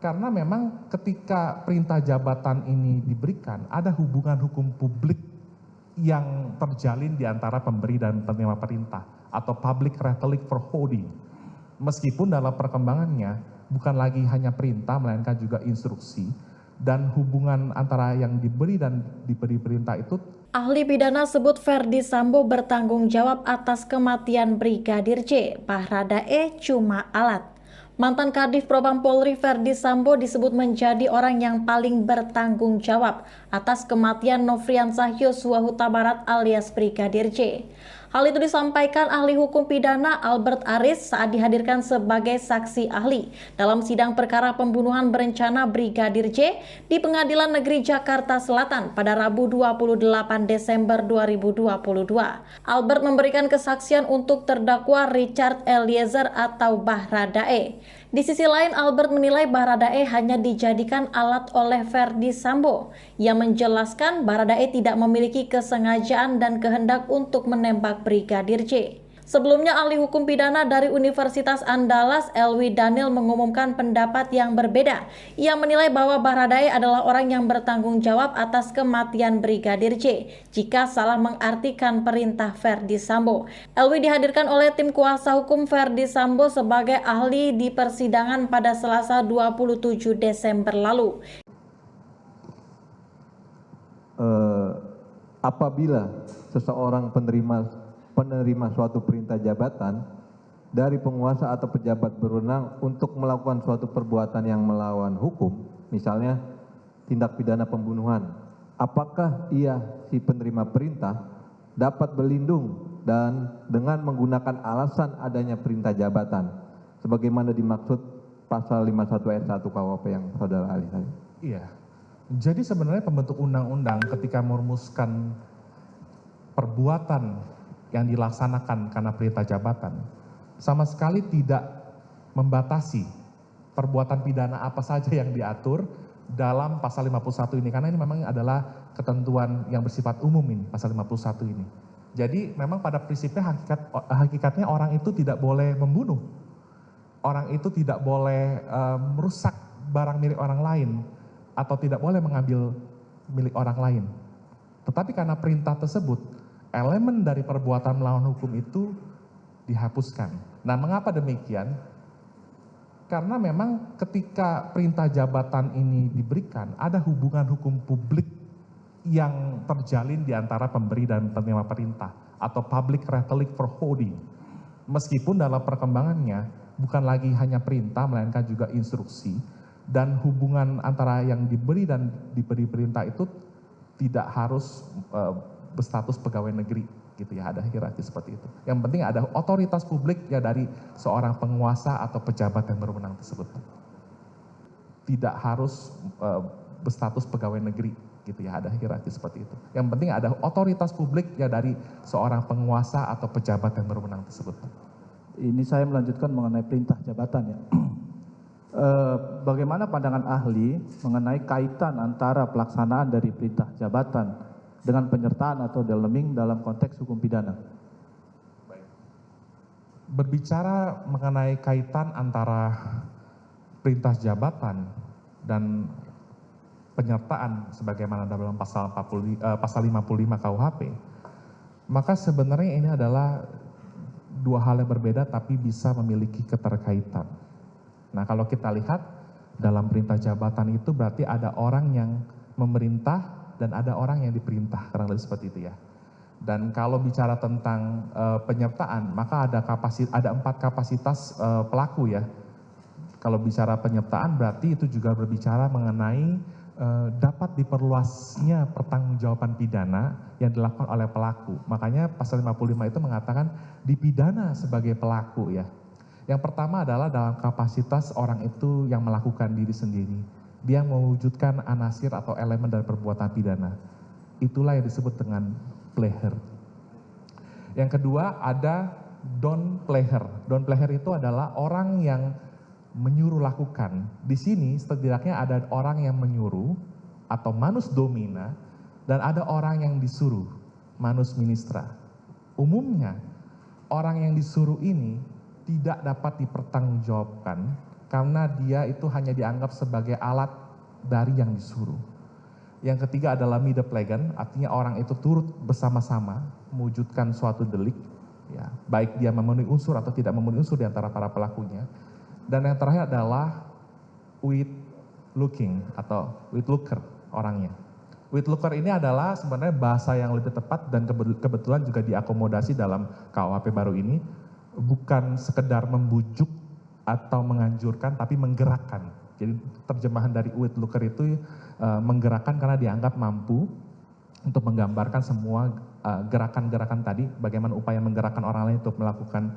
Karena memang ketika perintah jabatan ini diberikan, ada hubungan hukum publik yang terjalin di antara pemberi dan penerima perintah atau public relic for holding. Meskipun dalam perkembangannya bukan lagi hanya perintah melainkan juga instruksi, dan hubungan antara yang diberi dan diberi perintah itu. Ahli pidana sebut Ferdi Sambo bertanggung jawab atas kematian Brigadir J. Baradae cuma alat. Mantan Kadif Propam Polri Ferdi Sambo disebut menjadi orang yang paling bertanggung jawab atas kematian Nofriansah Yosua Huta Barat alias Brigadir J. Hal itu disampaikan ahli hukum pidana Albert Aris saat dihadirkan sebagai saksi ahli dalam sidang perkara pembunuhan berencana Brigadir J di Pengadilan Negeri Jakarta Selatan pada Rabu 28 Desember 2022. Albert memberikan kesaksian untuk terdakwa Richard Eliezer atau Baradae. Di sisi lain, Albert menilai Baradae hanya dijadikan alat oleh Ferdi Sambo. Ia menjelaskan Baradae tidak memiliki kesengajaan dan kehendak untuk menembak Brigadir J. Sebelumnya, ahli hukum pidana dari Universitas Andalas, Elwi Daniel mengumumkan pendapat yang berbeda. Ia menilai bahwa Baradae adalah orang yang bertanggung jawab atas kematian Brigadir J jika salah mengartikan perintah Ferdi Sambo. Elwi dihadirkan oleh tim kuasa hukum Ferdi Sambo sebagai ahli di persidangan pada Selasa 27 Desember lalu. Apabila seseorang penerima suatu perintah jabatan dari penguasa atau pejabat berwenang untuk melakukan suatu perbuatan yang melawan hukum, misalnya tindak pidana pembunuhan, apakah si penerima perintah dapat berlindung dan dengan menggunakan alasan adanya perintah jabatan sebagaimana dimaksud pasal 51 ayat 1 KUHP yang saudara ahli tadi? Iya. Jadi sebenarnya pembentuk undang-undang ketika merumuskan perbuatan yang dilaksanakan karena perintah jabatan sama sekali tidak membatasi perbuatan pidana apa saja yang diatur dalam pasal 51 ini, karena ini memang adalah ketentuan yang bersifat umum ini, pasal 51 ini. Jadi memang pada prinsipnya hakikatnya orang itu tidak boleh membunuh, orang itu tidak boleh merusak barang milik orang lain atau tidak boleh mengambil milik orang lain. Tetapi karena perintah tersebut, elemen dari perbuatan melawan hukum itu dihapuskan. Nah, mengapa demikian? Karena memang ketika perintah jabatan ini diberikan, ada hubungan hukum publik yang terjalin di antara pemberi dan penerima perintah atau public relic for holding. Meskipun dalam perkembangannya bukan lagi hanya perintah melainkan juga instruksi, dan hubungan antara yang diberi dan diberi perintah itu tidak harus berstatus pegawai negeri gitu ya, ada hierarki seperti itu. Yang penting ada otoritas publik ya dari seorang penguasa atau pejabat yang berwenang tersebut. Tidak harus berstatus pegawai negeri gitu ya, ada hierarki seperti itu. Yang penting ada otoritas publik ya dari seorang penguasa atau pejabat yang berwenang tersebut. Ini saya melanjutkan mengenai perintah jabatan ya. Bagaimana pandangan ahli mengenai kaitan antara pelaksanaan dari perintah jabatan dengan penyertaan atau dalaming dalam konteks hukum pidana? Baik. Berbicara mengenai kaitan antara perintah jabatan dan penyertaan sebagaimana dalam pasal 55 KUHP, maka sebenarnya ini adalah dua hal yang berbeda tapi bisa memiliki keterkaitan. Nah, kalau kita lihat dalam perintah jabatan itu berarti ada orang yang memerintah dan ada orang yang diperintah, kurang lebih seperti itu ya. Dan kalau bicara tentang penyertaan, maka ada 4 kapasitas pelaku ya. Kalau bicara penyertaan berarti itu juga berbicara mengenai dapat diperluasnya pertanggungjawaban pidana yang dilakukan oleh pelaku. Makanya pasal 55 itu mengatakan dipidana sebagai pelaku ya. Yang pertama adalah dalam kapasitas orang itu yang melakukan diri sendiri. Dia mewujudkan anasir atau elemen dari perbuatan pidana. Itulah yang disebut dengan pleher. Yang kedua ada don pleher. Don pleher itu adalah orang yang menyuruh lakukan. Di sini setidaknya ada orang yang menyuruh atau manus domina dan ada orang yang disuruh, manus ministra. Umumnya orang yang disuruh ini tidak dapat dipertanggungjawabkan karena dia itu hanya dianggap sebagai alat dari yang disuruh. Yang ketiga adalah mideplegan, artinya orang itu turut bersama-sama mewujudkan suatu delik, ya, baik dia memenuhi unsur atau tidak memenuhi unsur di antara para pelakunya. Dan yang terakhir adalah with looking atau with looker orangnya. With looker ini adalah sebenarnya bahasa yang lebih tepat dan kebetulan juga diakomodasi dalam KUHP baru ini, bukan sekedar membujuk atau menganjurkan tapi menggerakkan. Jadi terjemahan dari with looker itu menggerakkan karena dianggap mampu untuk menggambarkan semua gerakan-gerakan tadi, bagaimana upaya menggerakkan orang lain untuk melakukan